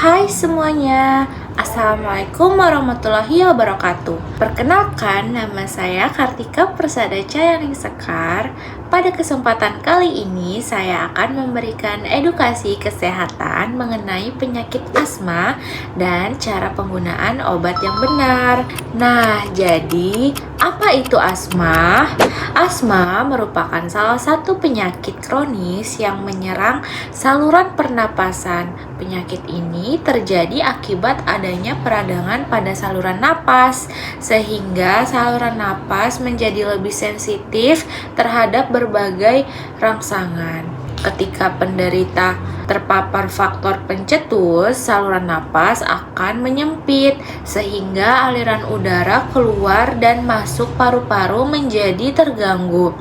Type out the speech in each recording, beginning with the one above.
Hai semuanya, Assalamualaikum warahmatullahi wabarakatuh. Perkenalkan, nama saya Kartika Persada Cayaning Sekar. Pada kesempatan kali ini, saya akan memberikan edukasi kesehatan mengenai penyakit asma dan cara penggunaan obat yang benar. Nah, jadi apa itu asma? Asma merupakan salah satu penyakit kronis yang menyerang saluran pernapasan. Penyakit ini terjadi akibat adanya peradangan pada saluran napas, sehingga saluran napas menjadi lebih sensitif terhadap berbagai rangsangan. Ketika penderita terpapar faktor pencetus, saluran napas akan menyempit sehingga aliran udara keluar dan masuk paru-paru menjadi terganggu.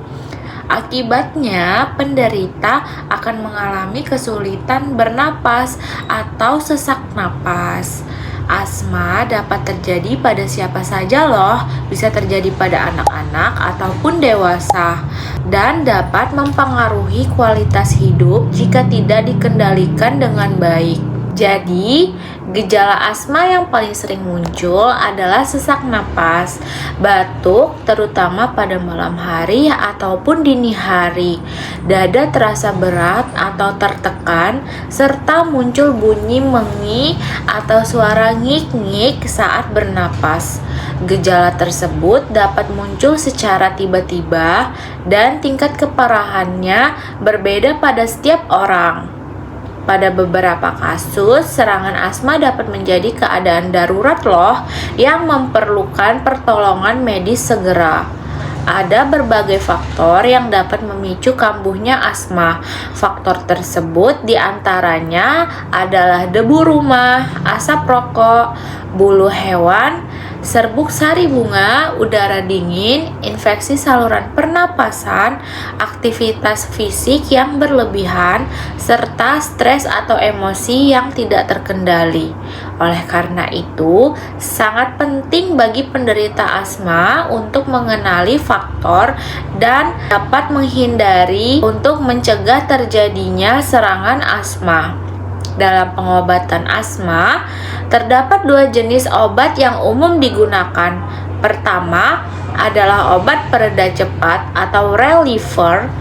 Akibatnya, penderita akan mengalami kesulitan bernapas atau sesak napas. Asma dapat terjadi pada siapa saja loh, bisa terjadi pada anak-anak ataupun dewasa, dan dapat mempengaruhi kualitas hidup jika tidak dikendalikan dengan baik. Jadi, gejala asma yang paling sering muncul adalah sesak napas, batuk terutama pada malam hari ataupun dini hari, dada terasa berat atau tertekan, serta muncul bunyi mengi atau suara ngik-ngik saat bernapas. Gejala tersebut dapat muncul secara tiba-tiba dan tingkat keparahannya berbeda pada setiap orang. Pada beberapa kasus, serangan asma dapat menjadi keadaan darurat loh yang memerlukan pertolongan medis segera. Ada berbagai faktor yang dapat memicu kambuhnya asma. Faktor tersebut diantaranya adalah debu rumah, asap rokok, bulu hewan, serbuk sari bunga, udara dingin, infeksi saluran pernapasan, aktivitas fisik yang berlebihan, serta stres atau emosi yang tidak terkendali. Oleh karena itu, sangat penting bagi penderita asma untuk mengenali faktor dan dapat menghindari untuk mencegah terjadinya serangan asma. Dalam pengobatan asma, terdapat dua jenis obat yang umum digunakan. Pertama adalah obat pereda cepat atau reliever,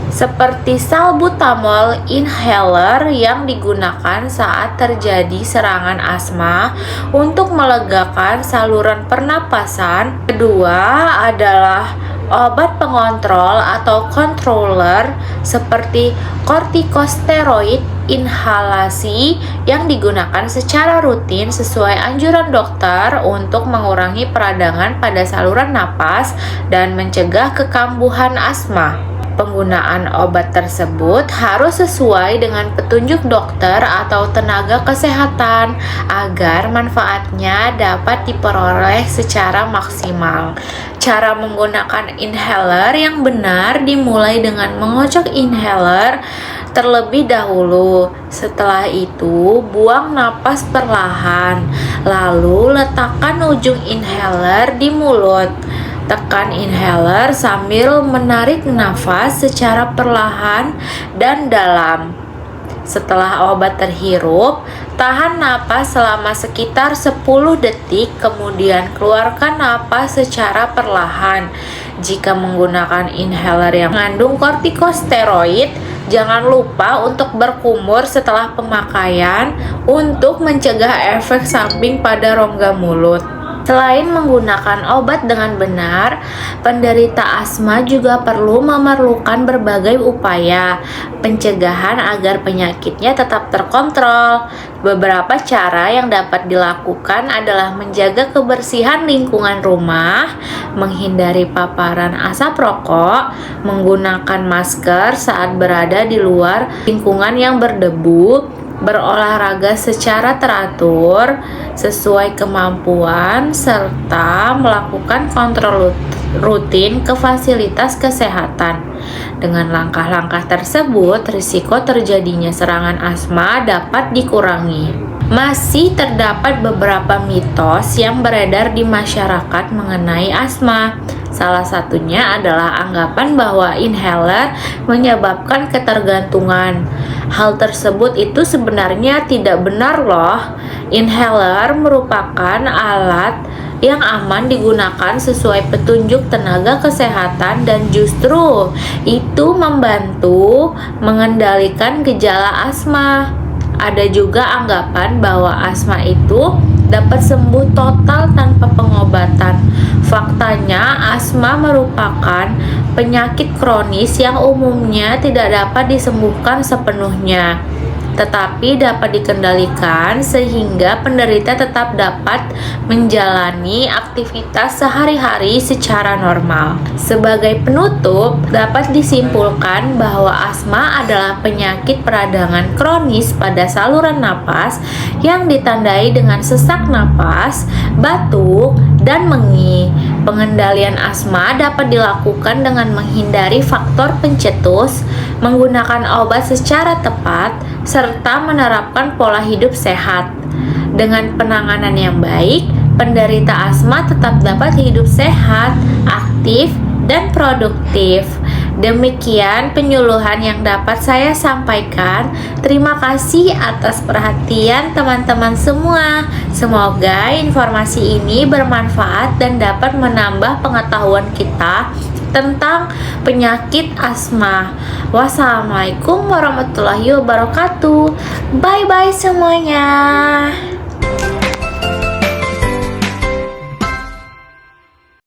seperti salbutamol inhaler yang digunakan saat terjadi serangan asma untuk melegakan saluran pernapasan. Kedua adalah obat pengontrol atau controller seperti kortikosteroid inhalasi yang digunakan secara rutin sesuai anjuran dokter untuk mengurangi peradangan pada saluran napas dan mencegah kekambuhan asma. Penggunaan obat tersebut harus sesuai dengan petunjuk dokter atau tenaga kesehatan agar manfaatnya dapat diperoleh secara maksimal. Cara menggunakan inhaler yang benar dimulai dengan mengocok inhaler terlebih dahulu. Setelah itu, buang napas perlahan, lalu letakkan ujung inhaler di mulut. Tekan inhaler sambil menarik nafas secara perlahan dan dalam. Setelah obat terhirup, tahan napas selama sekitar 10 detik, kemudian keluarkan napas secara perlahan. Jika menggunakan inhaler yang mengandung kortikosteroid, jangan lupa untuk berkumur setelah pemakaian untuk mencegah efek samping pada rongga mulut. Selain menggunakan obat dengan benar, penderita asma juga perlu memerlukan berbagai upaya pencegahan agar penyakitnya tetap terkontrol. Beberapa cara yang dapat dilakukan adalah menjaga kebersihan lingkungan rumah, menghindari paparan asap rokok, menggunakan masker saat berada di luar lingkungan yang berdebu, berolahraga secara teratur sesuai kemampuan, serta melakukan kontrol rutin ke fasilitas kesehatan. Dengan langkah-langkah tersebut, risiko terjadinya serangan asma dapat dikurangi. Masih terdapat beberapa mitos yang beredar di masyarakat mengenai asma. Salah satunya adalah anggapan bahwa inhaler menyebabkan ketergantungan. Hal tersebut itu sebenarnya tidak benar loh. Inhaler merupakan alat yang aman digunakan sesuai petunjuk tenaga kesehatan dan justru itu membantu mengendalikan gejala asma. Ada juga anggapan bahwa asma itu dapat sembuh total tanpa pengobatan. Faktanya, asma merupakan penyakit kronis yang umumnya tidak dapat disembuhkan sepenuhnya, tetapi dapat dikendalikan sehingga penderita tetap dapat menjalani aktivitas sehari-hari secara normal. Sebagai penutup, dapat disimpulkan bahwa asma adalah penyakit peradangan kronis pada saluran napas yang ditandai dengan sesak napas, batuk, dan mengi. Pengendalian asma dapat dilakukan dengan menghindari faktor pencetus, menggunakan obat secara tepat, serta menerapkan pola hidup sehat. Dengan penanganan yang baik, penderita asma tetap dapat hidup sehat, aktif, dan produktif. Demikian penyuluhan yang dapat saya sampaikan. Terima kasih atas perhatian teman-teman semua. Semoga informasi ini bermanfaat dan dapat menambah pengetahuan kita tentang penyakit asma. Wassalamualaikum warahmatullahi wabarakatuh. Bye bye semuanya.